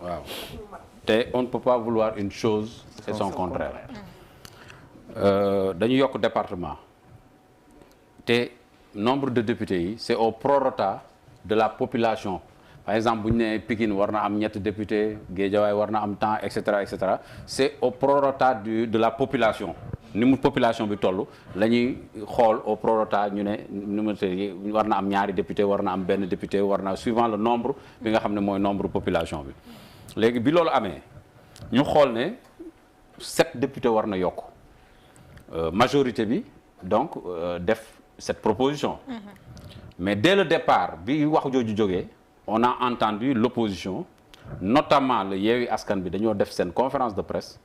waaw te on ne peut pas vouloir une chose et son contraire. dañu yokk département te nombre de députés yi c'est au prorata de la population. Par exemple bu ñu nee Pikine war na am ñetti député Guédiawaye war na am temps et cetera c'est au prorata de la population ni mu population bi toll la ñuy xool au prorata ñu ne numéro yi war na am ñaari député war na am benn député war na suivant le nombre bi nga xam ne mooy nombre population bi léegi bi loolu amee ñu xool ne 7 députés war na yokk majorité bi donc def cette proposition mais dès le départ bi wax jooju jógee on a entendu l'opposition notamment le Yewwi Askan bi dañoo def seen conférence de presse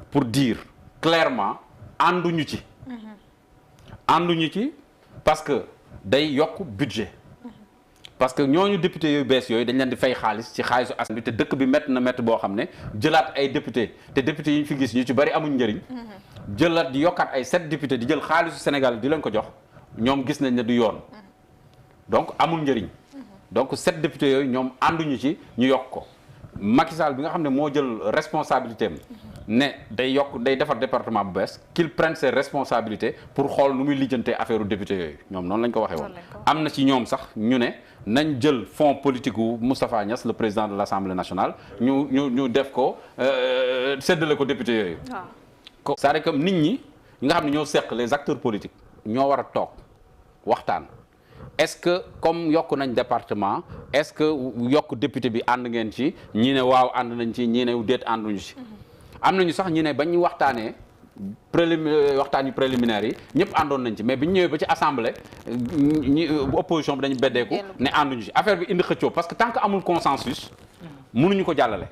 pour dire clairement ànduñu ci parce que day yokk budget parce que ñooñu député yooyu bees yooyu dañ leen di fay xaalis ci xaalisu askan bi te dëkk bi métti na métti boo xam ne jëlaat ay député te député yi ñu fi gis ñu ci bari amuñ njëriñ jëlaat di yokkaat ay 7 députés di jël xaalisu Sénégal di leen ko jox ñoom gis nañ ne du yoon donc amul njëriñ donc 7 députés yooyu ñoom ànduñu ci ñu yokk ko Macky Sall bi nga xam ne moo jël responsabilité am ne day defar département bu bees qu'il prenne ses responsabilités pour xool nu muy lijjantee affaire u député yooyu ñoom noonu lañ ko waxee woon am na ci ñoom sax ñu ne nañ jël fonds politique wu Moustapha Niasse le président de l'Assemblée nationale ñu def ko séddale ko député yooyu c'est-à-dire que nit ñi nga xam ne ñoo seq les acteurs politiques ñoo war a toog waxtaan est-ce que comme yokk nañ département est-ce que yokk député bi ànd ngeen ci ñii ne waaw ànd nañ ci ñii ne déet ànduñu ci am nañu sax ñu ne bañ ñu waxtaanee waxtaan yu préliminaires yi ñëpp àndoon nañ ci mais bi ñu ñëwee ba ci assemblée opposition bi dañu beddeeku ne ànduñu ci affaire bi indi xëccoo parce que tant que amul consensus mënuñu ko jàllale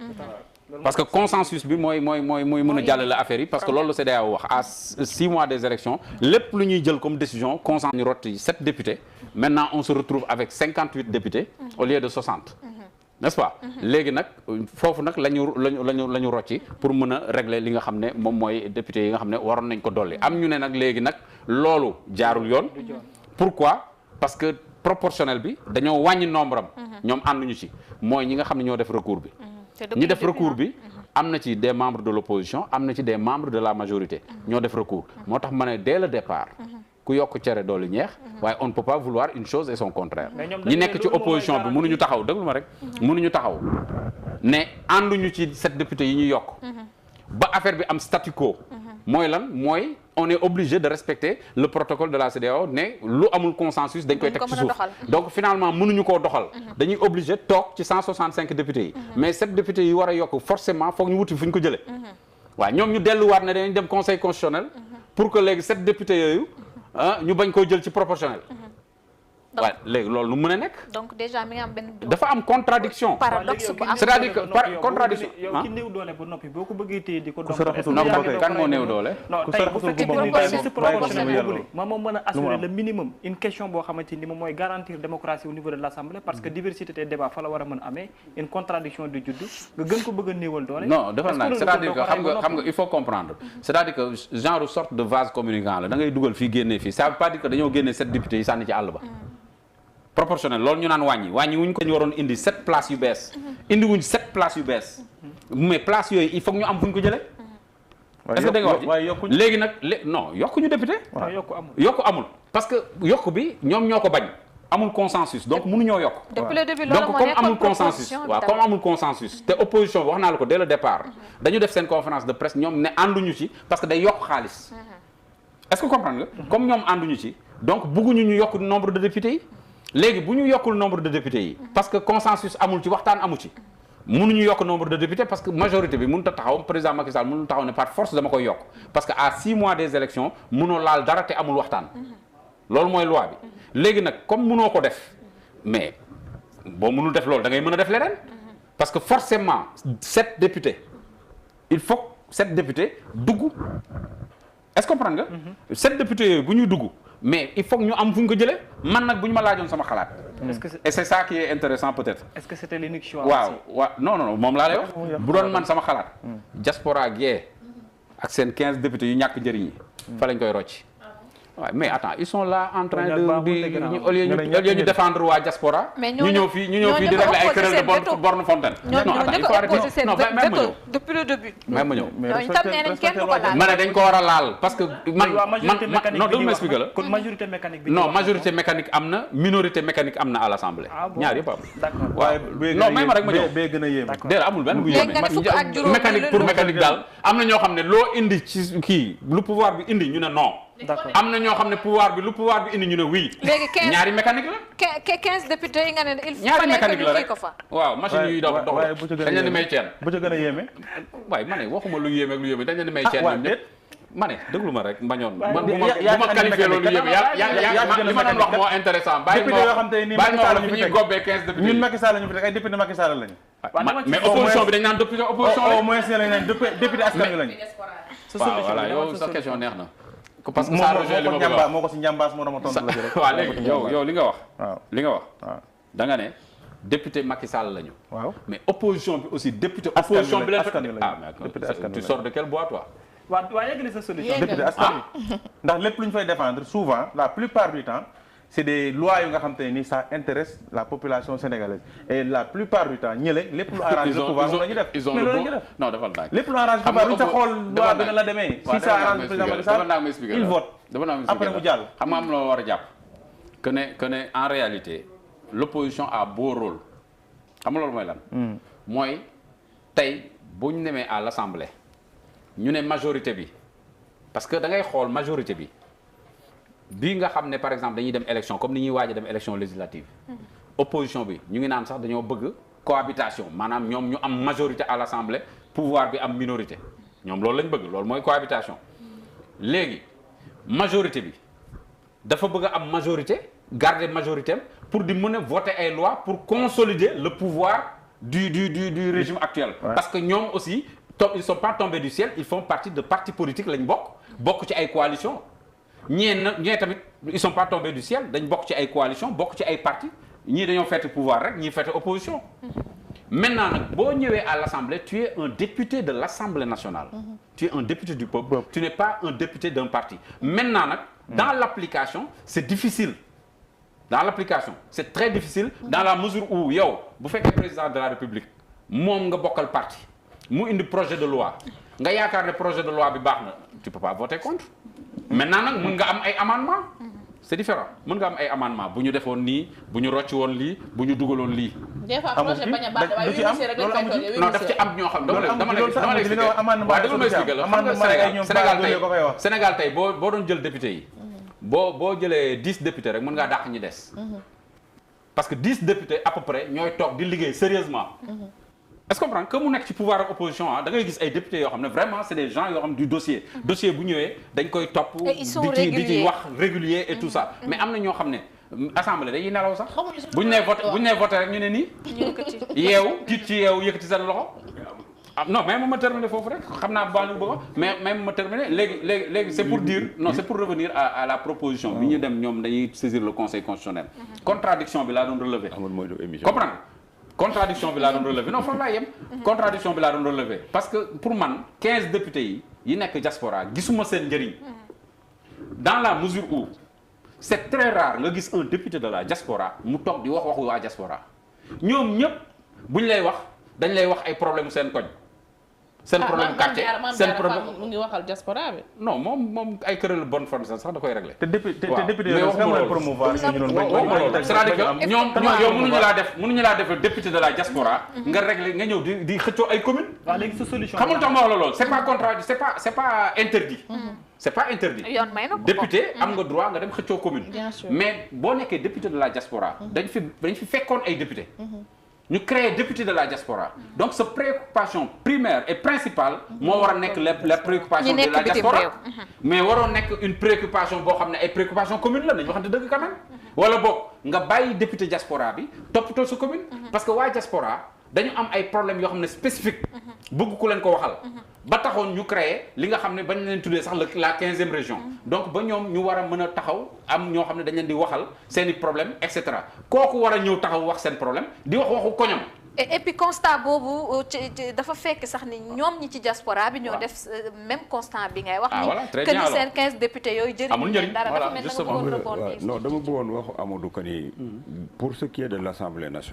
parce que consensus bi mooy mën a jàllale affaire yi parce que loolu la CEDEAO wax à 6 mois des élections lépp lu ñuy jël comme décision consensus ñu rotti 7 députés maintenant on se retrouve avec 58 députés au lieu de 60 n'est-ce pas léegi nag foofu nag la ñu rocci pour mën a régler li nga xam ne moom mooy député yi nga xam ne waroon nañ ko dolli am ñu ne nag léegi nag loolu jaarul yoon pourquoi parce que proportionnel bi dañoo wàññi nombre am ñoom ànduñu ci mooy ñi nga xam ne ñoo def recours bi ñi def recours bi am na ci des membres de l'opposition am na ci des membres de la majorité ñoo def recours moo tax ma ne dès le départ ku yokk cere doolu ñeex waaye on ne peut pas vouloir une chose et son contraire ñi nekk ci opposition bi mënuñu taxaw déglu ma rek mënuñu taxaw ne ànduñu ci 7 députés yi ñu yokk ba affaire bi am statu quo mooy lan mooy on est obligé de respecter le protocole de la CEDEAO ne lu amul consensus dañ koy teg ci suuf donc finalement mënuñu koo doxal dañuy obligé toog ci 165 députés yi mais 7 députés yi war a yokk forcément foog ñu wuti fu ñu ko jëlee waaw ñoom ñu delluwaat ne dañuy dem conseil constitutionnel pour que léegi 7 députés yooyu ñu bañ koo jël ci proportionnel waaw léegi loolu nu mën a nekk. donc déjà mi ngi am benn. dafa am contradiction paradoxe bu am c'est-à-dire que par contradiction yow ki néew doole ba noppi boo ko bëggee téye di ko dox kan moo néew doole. non tey bu fekkee ni proportionnel boobu moom mën a assurer le minimum une question boo xamante ni moom mooy garantir démocratie au niveau de l'Assemblée parce que diversité des débats fa la war a mën a amee une contradiction du judd nga gën ko bëgg a néewal doole. non dafa naan c'est-à-dire que xam nga il faut comprendre c'est-à-dire que genre sorte de vase communicant la da ngay dugal fii génnee fii ça veut pas dire que dañoo génnee 7 députés yi sànni ci àll ba proportionnel loolu ñu naan wàññi wuñ ko ñu waroon indi 7 places yu bees indi wuñ 7 places yu bees mais places yooyu il faut ñu am fu ñu ko jëlee est-ce que da nga wax ji léegi nag non yokkuñu député yokku amul parce que yokku bi ñoom ñoo ko bañ amul consensus donc mënuñoo yokk depuis le début donc comme amul consensus waaw comme amul consensus te opposition bi wax naa la ko dès le départ dañu def seen conférence de presse ñoom ne ànduñu ci parce que day yokk xaalis est-ce que comprendre nga comme ñoom ànduñu ci donc bëgguñu ñu yokk nombre de députés yi léegi bu ñu yokkul nombre de députés yi parce que consensus amul ci waxtaan amu ci mënuñu yokk nombre de députés parce que majorité bi mënut a taxaw président Macky Sall mënul taxaw ne par force dama koy yokk parce que à 6 mois des élections mënoo laal dara te amul waxtaan loolu mooy loi bi léegi nag comme mënoo ko def mais boo mënul def loolu da ngay mën a def leneen parce que forcément 7 députés il faut 7 députés dugg est-ce que comprendre nga 7 députés yooyu bu ñuy dugg mais il faut que ñu am fu ñu ko jëlee man nag bu ñu ma laajoon sama xalaat. et c'est ça qui est intéressant peut-être. est-ce que c'était l'unique choix waaw non moom laa lay wax. bu doon man sama xalaat. diaspora gee ak seen 15 députés yu ñàkk njëriñ yi. fa lañ koy rocc. Ouais, mais attends, ils sont là en train Kon de baaxul di te gannaaw. au lieu ñu défendre waa diaspora. Mais ñu ñëw fii di régler ay querelle de borne fontaine. non attends, il faut arrêter. Non, même ma ñëw. depuis le début. Même ma ñëw. ñooñu tam nee nañ kenn du ko laal. ma ne dañ ko war a laal parce que man non dama expliquer la. kon majorité mécanique bi non majorité mécanique am na minorité mécanique am na à l'Assemblée. ñaar yëpp am. d'accord waaye non may ma rek ma ñëw. bee gën a yéeme. déedéet amul benn bu yéeme. léegi nga ne fukk ak juróom mécanique pour mécanique daal am na ñoo xam ne loo indi ci kii lu pouvoir bi indi ñu ne non. d'accord am na ñoo xam ne lu pouvoir bi indi ñu ne oui. léegi 15 ñaari mécanique la. 15 députés yi nga ne il ñaari fallait mécanique que la ñu kii rek ko fa. waaw machine yuy dox waaye bu ci gën a dañ leen di may ceen. bu ci gën a yéeme. waaye ma ne waxuma lu yéeme ak lu yéeme dañ leen di may ceen waaw ñoom déet. ñëpp. ma ne déglu ma rek mbañoon man bu yaa ma qualifié loolu yéeme li ma doon wax moo intéressant bàyyi député yoo xam te ni bàyyi Macky ma Sall wax ñu fi fi ñuy teg gobbee 15 députés ñun Macky Sall ñu fi teg ay député Macky Sall lañu. mais opposition bi dañ naan député opposition au la moins lañ naan député askan wi lañu. waaw voilà yow sa question neex na parce que ça rejoint li ma bëgg a wax moo ko si njàmbaas moo dama tontu la ci rek. waaw léegi yow li nga wax waaw li nga wax waaw da nga ne député Macky Sall lañu waaw. mais opposition bi aussi député Askan wi opposition bi leen askan wi lañu. ah mais Député askan wi tu lañu. sors de quel bois toi waa yeggali sa solution. député askan wi ndax lépp lu ñu fay défendre souvent la plupart du temps c'est des lois yu nga xam te ni ça intéresse la population sénégalaise et la plupart du temps ñële lépp lu arrange le pouvoir moom la ñu def. ils ont mais le loolu la bon ñu def. non defal naa lépp lu arrange pouvoir duñ sa xool loi bi nga la demee. si ça arrange le président Macky Sall il vote. après mu jàll. xam nga am loo war a jàpp que ne en réalité l'opposition a beau rôle xam nga loolu mooy lan. mooy tey bu ñu demee à l'Assemblée ñu ne majorité bi parce que da ngay xool majorité bi bii nga xam ne par exemple dañuy dem élection comme ni ñuy waaj a dem élection législative opposition bi ñu ngi naan sax dañoo bëgg cohabitation maanaam ñoom ñu am majorité à l'Assemblée pouvoir bi am minorité ñoom loolu lañ bëgg loolu mooy cohabitation léegi majorité bi dafa bëgg a am majorité garder majorité am pour di mën a voter ay lois pour consolider le pouvoir du régime actuel. Ouais. Parce que ñoom aussi ils sont pas tombés du ciel ils font partie de partis politiques lañ bokk ci ay coalition ñee tamit ils sont pas tombés du ciel dañ bokk ci ay coalition bokk ci ay partis ñii dañoo féete pouvoir rek ñii féete opposition. Maintenant nag boo ñëwee à l'Assemblée tu es un député de l'Assemblée nationale. Tu es un député du peuple. Tu n'es pas un député d'un parti. Maintenant nag dans l'application c'est difficile. Dans l'application c'est très difficile dans la mesure où yow bu fekkee président de la République moom nga bokkal parti mu indi projet de loi nga yaakaar ne projet de loi bi baax na tu peux pas voter contre. Maintenant nag mën nga am ay amendement c'est différent mën nga am ay amendement bu ñu defoon nii bu ñu rocc woon lii bu ñu dugaloon lii. des fois projet bañ a baax waaye yu initié rek lañ koy toll non daf ci am ñoo xam dama lay expliquer waaw dama lay expliquer la xam nga Sénégal tey boo doon jël député yi boo jëlee 10 députés rek mën ngaa dàq ñi des parce que 10 députés à peu près ñooy toog di liggéey sérieusement est-ce que comprendre que mu nekk ci pouvoir ak opposition da ngay gis ay députés yoo xam ne vraiment c'est des gens yoo xam du dossier bu ñëwee dañ koy topp di ci wax régulier et tout ça mais am na ñoo xam ne assemblée dañuy nelaw sax buñ nee voté rek ñu ne nii yeewu tiit ci yeewu yëkkati seen loxo non même ma terminer foofu rek xam naa baa ñu bëgg mais même ma terminer léegi c'est pour dire non c'est pour revenir à la proposition bi ñu dem ñoom dañuy saisir le conseil constitutionnel contradiction bi laa doon relever comprendre contradiction bi laa doon relever non foofu laa yem contradiction bi laa doon relever parce que pour man 15 députés yi nekk diaspora gisuma seen njëriñ dans la mesure où c'est très rare nga gis un député de la diaspora mu toog di waxu waa diaspora ñoom ñëpp buñ lay wax dañ lay wax ay problème seen koñ seen problème quartier seen problème mu ngi waxal diaspora bi. non moom ay kuréel bonne forme sax da koy régler. te député yooyu nga mën a promouvoir ñu doon bañ c'est-à-dire que ñoom yow mënuñu laa def député de la diaspora nga régler nga ñëw di xëccoo ay communes. waaw léegi sa solution. xamul tax ma wax la loolu c'est pas contrat c'est pas interdit. c'est pas interdit. yoon may na ko député am nga droit nga dem xëccoo commune. Bien sûr. mais boo nekkee député de la diaspora. dañ fi fekkoon ay député. ñu créer député de la diaspora donc sa préoccupation primaire et principale moo war a nekk la préoccupation de la diaspora mais waroon nekk une préoccupation boo xam ne ay préoccupation commune la nañu waxante dëgg quand même wala boog nga bàyyi député diaspora bi toppatoo sa commune parce que waa diaspora dañu am ay problèmes yoo xam ne spécifique bëgg ku leen ko waxal ba taxoon ñu créer li nga xam ne bañ leen tuddee sax la 15e région donc ba ñoom ñu war a mën a taxaw am ñoo xam ne dañ leen di waxal seen i problème et cetera kooku war a ñëw taxaw wax seen problème di wax waxu koñam et puis constat boobu dafa fekk sax ni ñoom ñi ci diaspora bi ñoo def même constat bi ngay wax ni que ni seen 15 députés yooyu jëriñ dara dafa mel na nga bëggoon rebondir. non dama bëggoon waxu Amadou que ni pour ce qui est de l'Assemblée nationale